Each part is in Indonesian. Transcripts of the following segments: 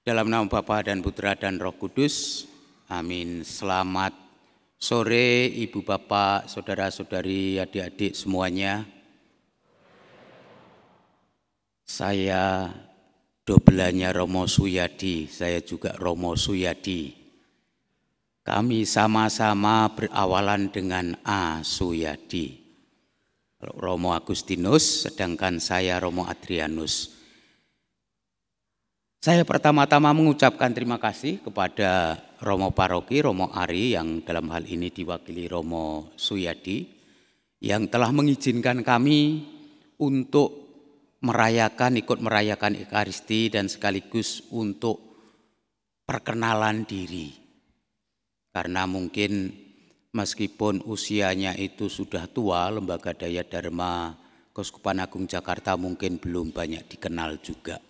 Dalam nama Bapa dan Putra dan Roh Kudus, amin. Selamat sore Ibu Bapak, Saudara-saudari, adik-adik semuanya. Saya dobelanya Romo Suyadi, saya juga Romo Suyadi. Kami sama-sama berawalan dengan A. Suyadi. Romo Agustinus, sedangkan saya Romo Adrianus. Saya pertama-tama mengucapkan terima kasih kepada Romo Paroki, Romo Ari yang dalam hal ini diwakili Romo Suyadi yang telah mengizinkan kami untuk ikut merayakan Ekaristi dan sekaligus untuk perkenalan diri. Karena mungkin meskipun usianya itu sudah tua, Lembaga Daya Dharma Keuskupan Agung Jakarta mungkin belum banyak dikenal juga.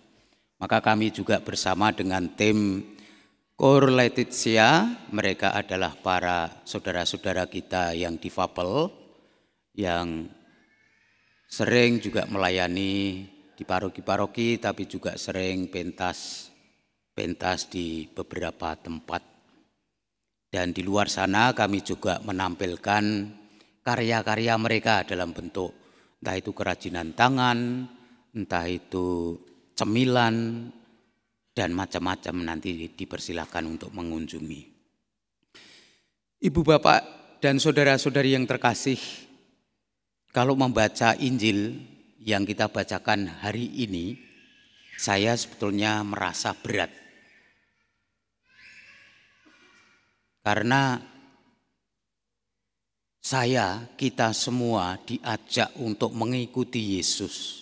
Maka kami juga bersama dengan tim Cor Laetitia, mereka adalah para saudara-saudara kita yang difabel, yang sering juga melayani di paroki-paroki, tapi juga sering pentas di beberapa tempat. Dan di luar sana kami juga menampilkan karya-karya mereka dalam bentuk entah itu kerajinan tangan, entah itu cemilan, dan macam-macam nanti dipersilakan untuk mengunjungi. Ibu Bapak dan saudara-saudari yang terkasih, kalau membaca Injil yang kita bacakan hari ini, saya sebetulnya merasa berat. Karena kita semua diajak untuk mengikuti Yesus.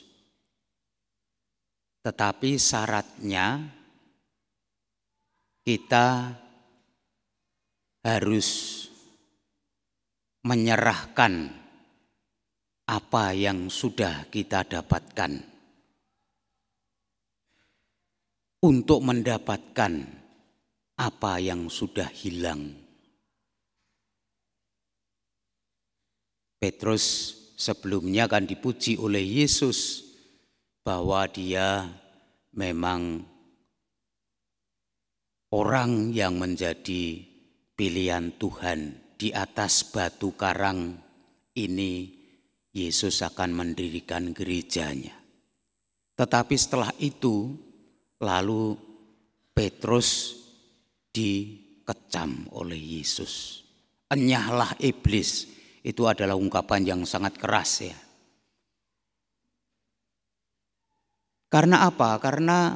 Tetapi syaratnya kita harus menyerahkan apa yang sudah kita dapatkan untuk mendapatkan apa yang sudah hilang. Petrus sebelumnya kan dipuji oleh Yesus bahwa dia memang orang yang menjadi pilihan Tuhan. Di atas batu karang ini Yesus akan mendirikan gerejanya. Tetapi setelah itu lalu Petrus dikecam oleh Yesus. Enyahlah iblis, itu adalah ungkapan yang sangat keras ya. Karena apa? Karena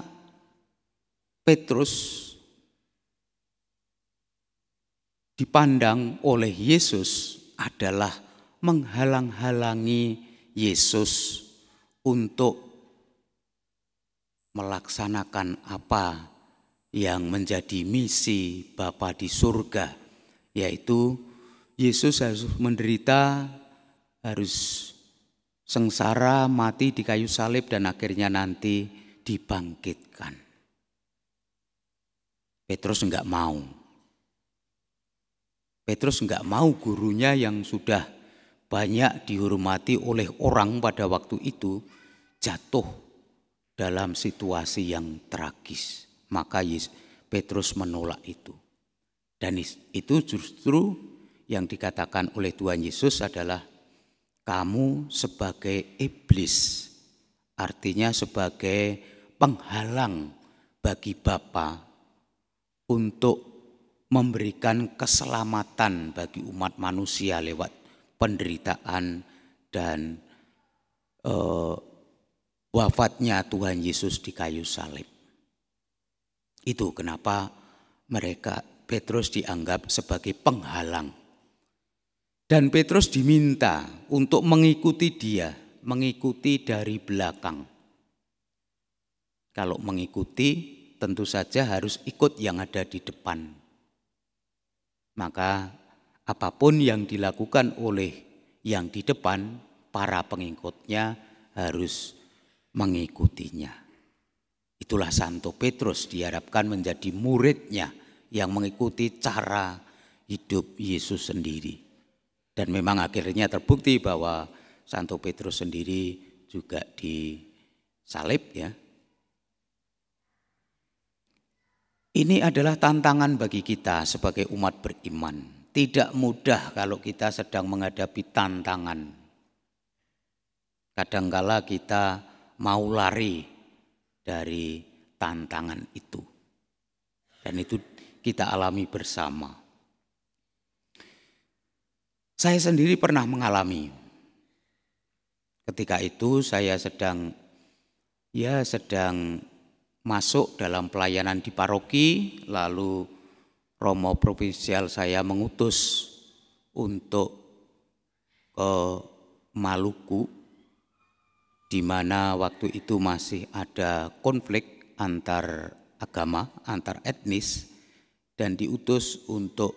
Petrus dipandang oleh Yesus adalah menghalang-halangi Yesus untuk melaksanakan apa yang menjadi misi Bapa di surga, yaitu Yesus harus menderita, harus sengsara, mati di kayu salib, dan akhirnya nanti dibangkitkan. Petrus enggak mau. Petrus enggak mau gurunya yang sudah banyak dihormati oleh orang pada waktu itu jatuh dalam situasi yang tragis. Maka Petrus menolak itu. Dan itu justru yang dikatakan oleh Tuhan Yesus adalah kamu sebagai iblis, artinya sebagai penghalang bagi Bapa untuk memberikan keselamatan bagi umat manusia lewat penderitaan dan wafatnya Tuhan Yesus di kayu salib. Itu kenapa Petrus dianggap sebagai penghalang. Dan Petrus diminta untuk mengikuti dia, mengikuti dari belakang. Kalau mengikuti tentu saja harus ikut yang ada di depan. Maka apapun yang dilakukan oleh yang di depan, para pengikutnya harus mengikutinya. Itulah Santo Petrus diharapkan menjadi muridnya yang mengikuti cara hidup Yesus sendiri. Dan memang akhirnya terbukti bahwa Santo Petrus sendiri juga disalib ya. Ini adalah tantangan bagi kita sebagai umat beriman. Tidak mudah kalau kita sedang menghadapi tantangan. Kadangkala kita mau lari dari tantangan itu. Dan itu kita alami bersama. Saya sendiri pernah mengalami. Ketika itu saya sedang masuk dalam pelayanan di paroki, lalu Romo Provinsial saya mengutus untuk ke Maluku, di mana waktu itu masih ada konflik antar agama, antar etnis, dan diutus untuk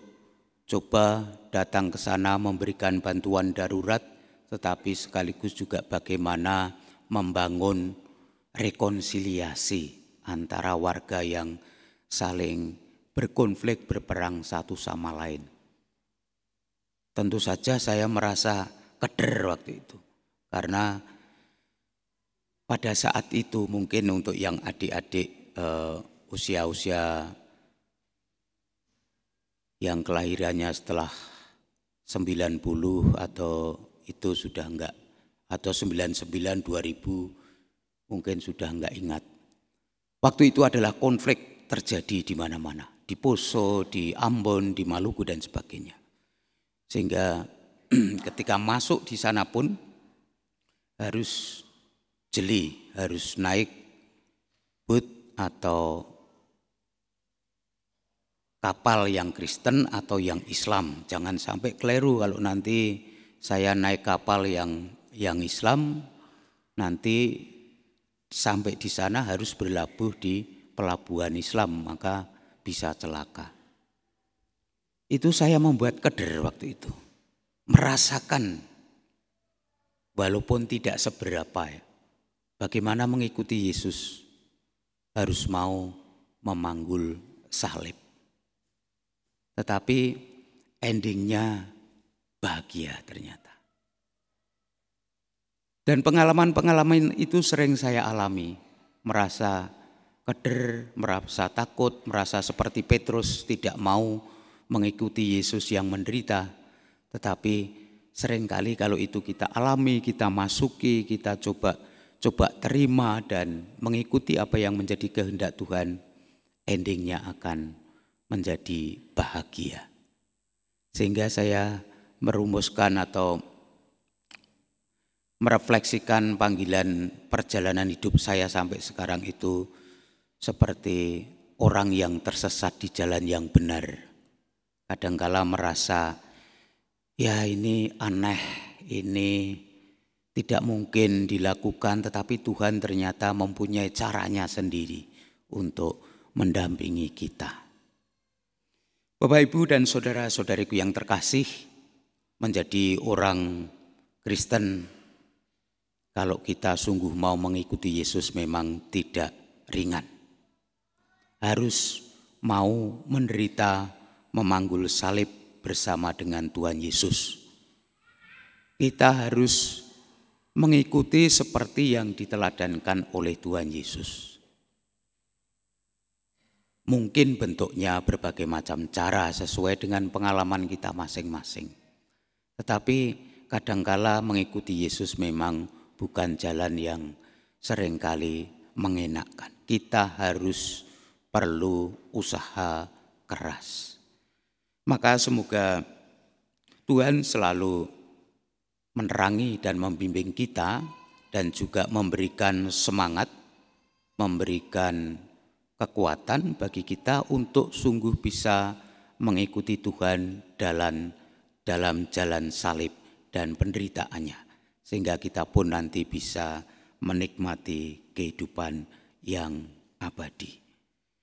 coba datang ke sana memberikan bantuan darurat, tetapi sekaligus juga bagaimana membangun rekonsiliasi antara warga yang saling berkonflik, berperang satu sama lain. Tentu saja saya merasa keder waktu itu, karena pada saat itu mungkin untuk yang adik-adik usia-usia yang kelahirannya setelah 90 atau itu sudah enggak, atau 99 2000 mungkin sudah enggak ingat. Waktu itu adalah konflik terjadi di mana-mana, di Poso, di Ambon, di Maluku dan sebagainya. Sehingga ketika masuk di sana pun harus jeli, harus naik boat atau kapal yang Kristen atau yang Islam. Jangan sampai keliru kalau nanti saya naik kapal yang Islam, nanti sampai di sana harus berlabuh di pelabuhan Islam, maka bisa celaka. Itu saya membuat keder waktu itu. Merasakan walaupun tidak seberapa ya, bagaimana mengikuti Yesus harus mau memanggul salib. Tetapi endingnya bahagia ternyata. Dan pengalaman-pengalaman itu sering saya alami, merasa keder, merasa takut, merasa seperti Petrus tidak mau mengikuti Yesus yang menderita. Tetapi seringkali kalau itu kita alami, kita masuki, kita coba terima dan mengikuti apa yang menjadi kehendak Tuhan, endingnya akan menjadi bahagia. Sehingga saya merumuskan atau merefleksikan panggilan perjalanan hidup saya sampai sekarang itu seperti orang yang tersesat di jalan yang benar. Kadangkala merasa, ya ini aneh, ini tidak mungkin dilakukan, tetapi Tuhan ternyata mempunyai caranya sendiri untuk mendampingi kita. Bapak, Ibu, dan saudara-saudariku yang terkasih, menjadi orang Kristen, kalau kita sungguh mau mengikuti Yesus memang tidak ringan. Harus mau menderita, memanggul salib bersama dengan Tuhan Yesus. Kita harus mengikuti seperti yang diteladankan oleh Tuhan Yesus. Mungkin bentuknya berbagai macam cara sesuai dengan pengalaman kita masing-masing. Tetapi kadangkala mengikuti Yesus memang bukan jalan yang seringkali mengenakkan. Kita harus perlu usaha keras. Maka semoga Tuhan selalu menerangi dan membimbing kita dan juga memberikan semangat, memberikan kekuatan bagi kita untuk sungguh bisa mengikuti Tuhan dalam jalan salib dan penderitaannya, sehingga kita pun nanti bisa menikmati kehidupan yang abadi.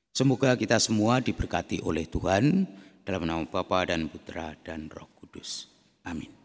Semoga kita semua diberkati oleh Tuhan dalam nama Bapa dan Putra dan Roh Kudus. Amin.